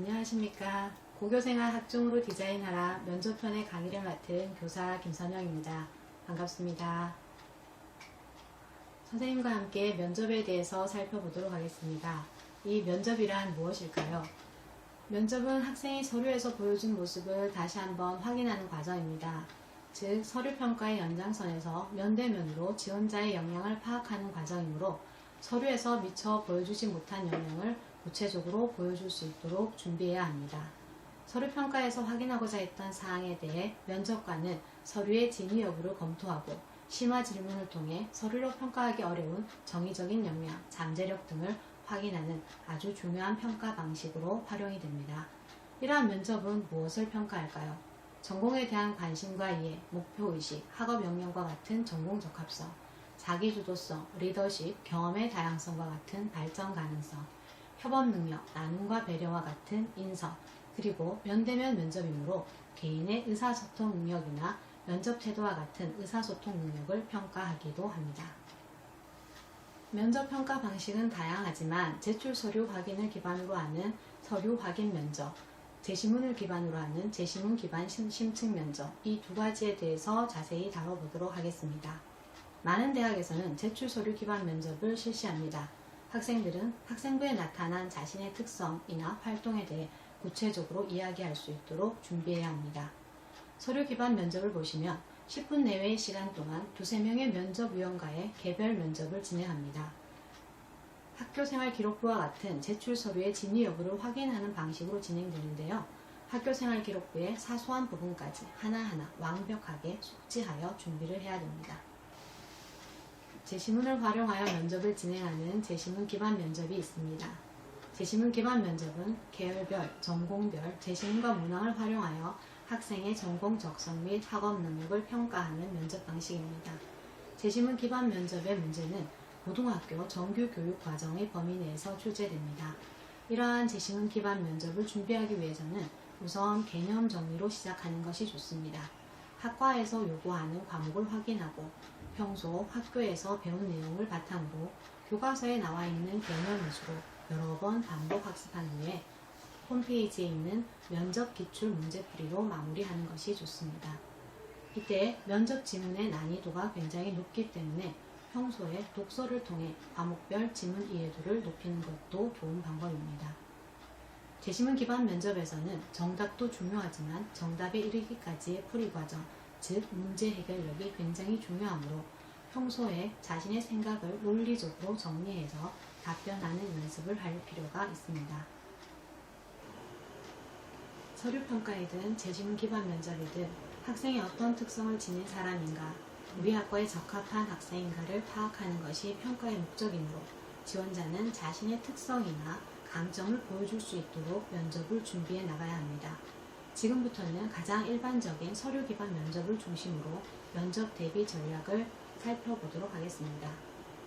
안녕하십니까. 고교생활 학종으로 디자인하라 면접편의 강의를 맡은 교사 김선영입니다. 반갑습니다. 선생님과 함께 면접에 대해서 살펴보도록 하겠습니다. 이 면접이란 무엇일까요? 면접은 학생이 서류에서 보여준 모습을 다시 한번 확인하는 과정입니다. 즉, 서류평가의 연장선에서 면대면으로 지원자의 역량을 파악하는 과정이므로 서류에서 미처 보여주지 못한 역량을 구체적으로 보여줄 수 있도록 준비해야 합니다. 서류평가에서 확인하고자 했던 사항에 대해 면접관은 서류의 진위 여부를 검토하고 심화 질문을 통해 서류로 평가하기 어려운 정의적인 역량, 잠재력 등을 확인하는 아주 중요한 평가 방식으로 활용이 됩니다. 이러한 면접은 무엇을 평가할까요? 전공에 대한 관심과 이해, 목표의식, 학업 역량과 같은 전공 적합성, 자기주도성, 리더십, 경험의 다양성과 같은 발전 가능성, 협업 능력, 나눔과 배려와 같은 인성, 그리고 면대면 면접이므로 개인의 의사소통 능력이나 면접 태도와 같은 의사소통 능력을 평가하기도 합니다. 면접 평가 방식은 다양하지만 제출 서류 확인을 기반으로 하는 서류 확인 면접, 제시문을 기반으로 하는 제시문 기반 심층 면접, 이 두 가지에 대해서 자세히 다뤄보도록 하겠습니다. 많은 대학에서는 제출 서류 기반 면접을 실시합니다. 학생들은 학생부에 나타난 자신의 특성이나 활동에 대해 구체적으로 이야기할 수 있도록 준비해야 합니다. 서류 기반 면접을 보시면 10분 내외의 시간 동안 2~3명의 면접위원과의 개별 면접을 진행합니다. 학교생활 기록부와 같은 제출 서류의 진위 여부를 확인하는 방식으로 진행되는데요. 학교생활 기록부의 사소한 부분까지 하나하나 완벽하게 숙지하여 준비를 해야 됩니다. 제시문을 활용하여 면접을 진행하는 제시문 기반 면접이 있습니다. 제시문 기반 면접은 계열별, 전공별, 제시문과 문항을 활용하여 학생의 전공 적성 및 학업 능력을 평가하는 면접 방식입니다. 제시문 기반 면접의 문제는 고등학교 정규 교육 과정의 범위 내에서 출제됩니다. 이러한 제시문 기반 면접을 준비하기 위해서는 우선 개념 정리로 시작하는 것이 좋습니다. 학과에서 요구하는 과목을 확인하고 평소 학교에서 배운 내용을 바탕으로 교과서에 나와 있는 개념 위주로 여러 번 반복 학습한 후에 홈페이지에 있는 면접 기출 문제풀이로 마무리하는 것이 좋습니다. 이때 면접 지문의 난이도가 굉장히 높기 때문에 평소에 독서를 통해 과목별 지문 이해도를 높이는 것도 좋은 방법입니다. 제시문 기반 면접에서는 정답도 중요하지만 정답에 이르기까지의 풀이 과정, 즉 문제 해결력이 굉장히 중요하므로 평소에 자신의 생각을 논리적으로 정리해서 답변하는 연습을 할 필요가 있습니다. 서류평가이든 제시문 기반 면접이든 학생이 어떤 특성을 지닌 사람인가, 우리 학과에 적합한 학생인가를 파악하는 것이 평가의 목적이므로 지원자는 자신의 특성이나 강점을 보여줄 수 있도록 면접을 준비해 나가야 합니다. 지금부터는 가장 일반적인 서류 기반 면접을 중심으로 면접 대비 전략을 살펴보도록 하겠습니다.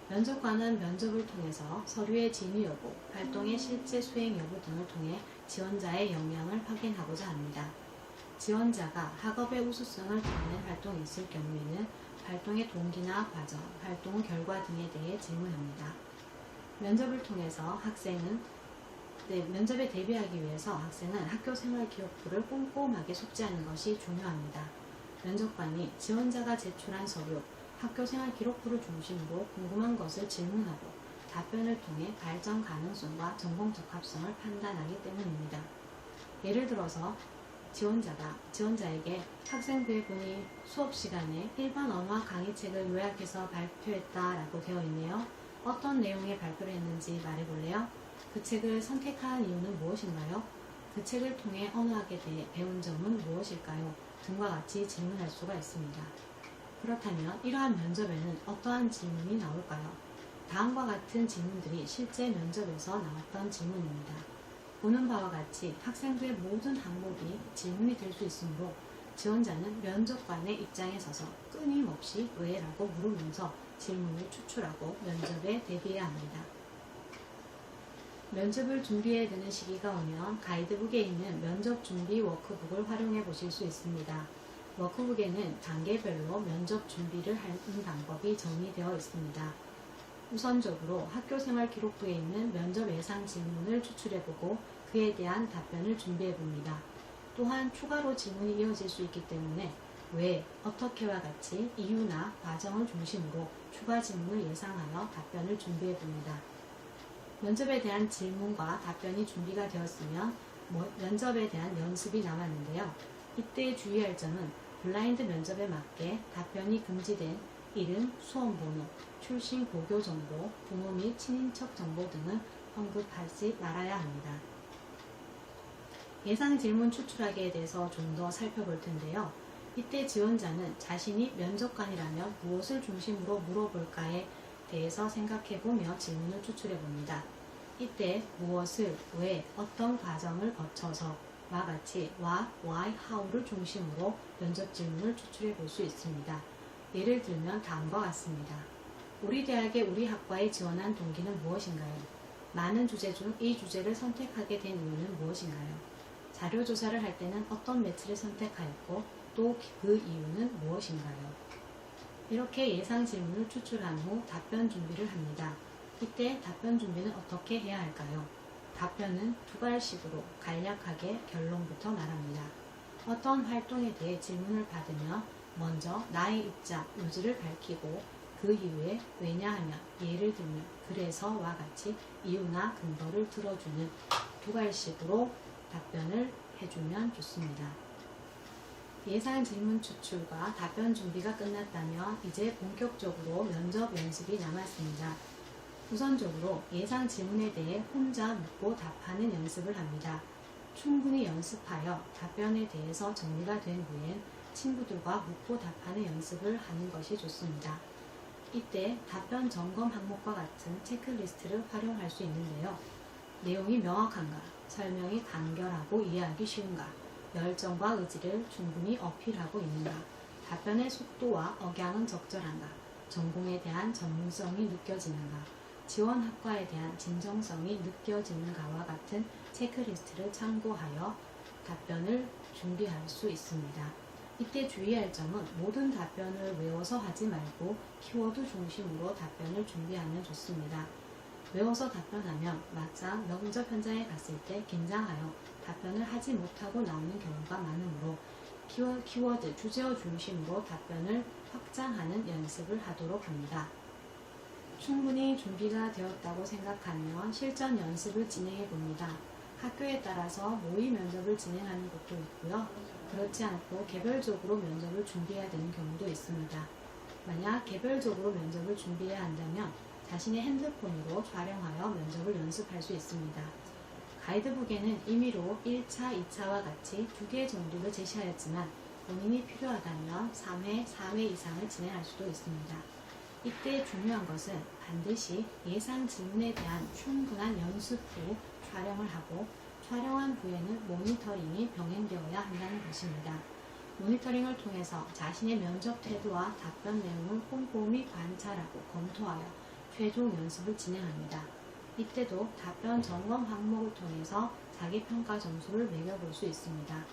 면접관은 면접을 통해서 서류의 진위 여부, 활동의 실제 수행 여부 등을 통해 지원자의 역량을 확인하고자 합니다. 지원자가 학업의 우수성을 드러낸 활동이 있을 경우에는 활동의 동기나 과정, 활동 결과 등에 대해 질문합니다. 면접을 통해서 면접에 대비하기 위해서 학생은 학교생활 기록부를 꼼꼼하게 숙지하는 것이 중요합니다. 면접관이 지원자가 제출한 서류, 학교생활 기록부를 중심으로 궁금한 것을 질문하고 답변을 통해 발전 가능성과 전공 적합성을 판단하기 때문입니다. 예를 들어서 지원자에게 학생부에 보니 수업 시간에 일반 언어학 강의책을 요약해서 발표했다라고 되어 있네요. 어떤 내용의 발표를 했는지 말해볼래요? 그 책을 선택한 이유는 무엇인가요? 그 책을 통해 언어학에 대해 배운 점은 무엇일까요? 등과 같이 질문할 수가 있습니다. 그렇다면 이러한 면접에는 어떠한 질문이 나올까요? 다음과 같은 질문들이 실제 면접에서 나왔던 질문입니다. 보는 바와 같이 학생부의 모든 항목이 질문이 될 수 있으므로 지원자는 면접관의 입장에 서서 끊임없이 왜? 라고 물으면서 질문을 추출하고 면접에 대비해야 합니다. 면접을 준비해야 되는 시기가 오면 가이드북에 있는 면접 준비 워크북을 활용해 보실 수 있습니다. 워크북에는 단계별로 면접 준비를 하는 방법이 정리되어 있습니다. 우선적으로 학교생활 기록부에 있는 면접 예상 질문을 추출해보고 그에 대한 답변을 준비해봅니다. 또한 추가로 질문이 이어질 수 있기 때문에 왜, 어떻게와 같이 이유나 과정을 중심으로 추가 질문을 예상하여 답변을 준비해봅니다. 면접에 대한 질문과 답변이 준비가 되었으면 면접에 대한 연습이 남았는데요. 이때 주의할 점은 블라인드 면접에 맞게 답변이 금지된 이름, 수험번호, 출신 고교 정보, 부모 및 친인척 정보 등은 언급하지 말아야 합니다. 예상 질문 추출하기에 대해서 좀 더 살펴볼 텐데요. 이때 지원자는 자신이 면접관이라면 무엇을 중심으로 물어볼까에 대해서 생각해보며 질문을 추출해봅니다. 이때 무엇을, 왜, 어떤 과정을 거쳐서 와 같이 what, why, how를 중심으로 면접 질문을 추출해 볼 수 있습니다. 예를 들면 다음과 같습니다. 우리 대학에 우리 학과에 지원한 동기는 무엇인가요? 많은 주제 중 이 주제를 선택하게 된 이유는 무엇인가요? 자료 조사를 할 때는 어떤 매체를 선택하였고 또 그 이유는 무엇인가요? 이렇게 예상 질문을 추출한 후 답변 준비를 합니다. 이때 답변 준비는 어떻게 해야 할까요? 답변은 두 가지식으로 간략하게 결론부터 말합니다. 어떤 활동에 대해 질문을 받으면 먼저 나의 입장, 요지를 밝히고 그 이후에 왜냐하면, 예를 들면, 그래서와 같이 이유나 근거를 들어주는 두 가지식으로 답변을 해주면 좋습니다. 예상 질문 추출과 답변 준비가 끝났다면 이제 본격적으로 면접 연습이 남았습니다. 우선적으로 예상 질문에 대해 혼자 묻고 답하는 연습을 합니다. 충분히 연습하여 답변에 대해서 정리가 된 후엔 친구들과 묻고 답하는 연습을 하는 것이 좋습니다. 이때 답변 점검 항목과 같은 체크리스트를 활용할 수 있는데요. 내용이 명확한가, 설명이 간결하고 이해하기 쉬운가, 열정과 의지를 충분히 어필하고 있는가, 답변의 속도와 억양은 적절한가, 전공에 대한 전문성이 느껴지는가, 지원 학과에 대한 진정성이 느껴지는가와 같은 체크리스트를 참고하여 답변을 준비할 수 있습니다. 이때 주의할 점은 모든 답변을 외워서 하지 말고 키워드 중심으로 답변을 준비하면 좋습니다. 외워서 답변하면 막상 면접 현장에 갔을 때 긴장하여 답변을 하지 못하고 나오는 경우가 많으므로 키워드, 주제어 중심으로 답변을 확장하는 연습을 하도록 합니다. 충분히 준비가 되었다고 생각하면 실전 연습을 진행해 봅니다. 학교에 따라서 모의 면접을 진행하는 곳도 있고요. 그렇지 않고 개별적으로 면접을 준비해야 되는 경우도 있습니다. 만약 개별적으로 면접을 준비해야 한다면 자신의 핸드폰으로 촬영하여 면접을 연습할 수 있습니다. 가이드북에는 임의로 1차, 2차와 같이 2개 정도를 제시하였지만 본인이 필요하다면 3회, 4회 이상을 진행할 수도 있습니다. 이때 중요한 것은 반드시 예상 질문에 대한 충분한 연습 후 촬영을 하고 촬영한 후에는 모니터링이 병행되어야 한다는 것입니다. 모니터링을 통해서 자신의 면접 태도와 답변 내용을 꼼꼼히 관찰하고 검토하여 최종 연습을 진행합니다. 이때도 답변 점검 항목을 통해서 자기평가 점수를 매겨볼 수 있습니다.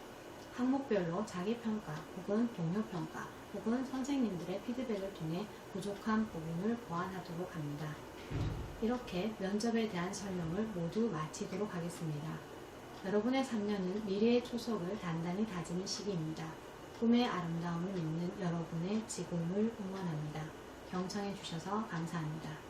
항목별로 자기평가 혹은 동료평가 혹은 선생님들의 피드백을 통해 부족한 부분을 보완하도록 합니다. 이렇게 면접에 대한 설명을 모두 마치도록 하겠습니다. 여러분의 3년은 미래의 초석을 단단히 다지는 시기입니다. 꿈의 아름다움을 믿는 여러분의 지금을 응원합니다. 경청해 주셔서 감사합니다.